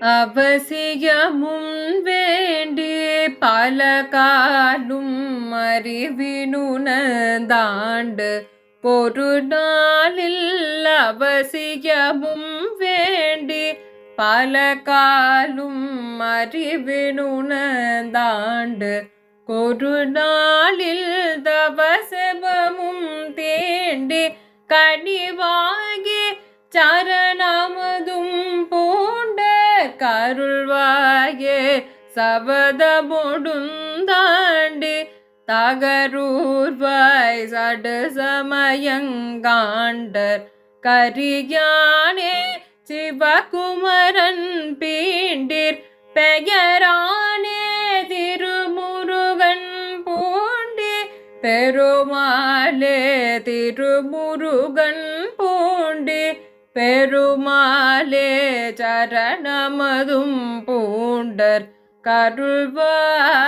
அவசியமும் வேண்டி பல காலும் அறிவினுணர்ந்தாண்டு ஒரு நாளில் அவசியமும் வேண்டி பல காலும் அறிவினுணர்ந்தாண்டு ஒரு நாளில் தவசபமும் தேண்டி கனிவாகி சரணமதும் பூண்ட கருள்வாயே சபதமுடுந்தாண்டி தகரூர்வாய் சடு சமயங்காண்டர் கரியானே சிவகுமரன் பீண்டிர் பெயரானே திருமுருகன் பூண்டி பெருமாளே திருமுருகன் பூண்டி பெருமாளே சரணமதும் பூண்டர் கருள்வாயே.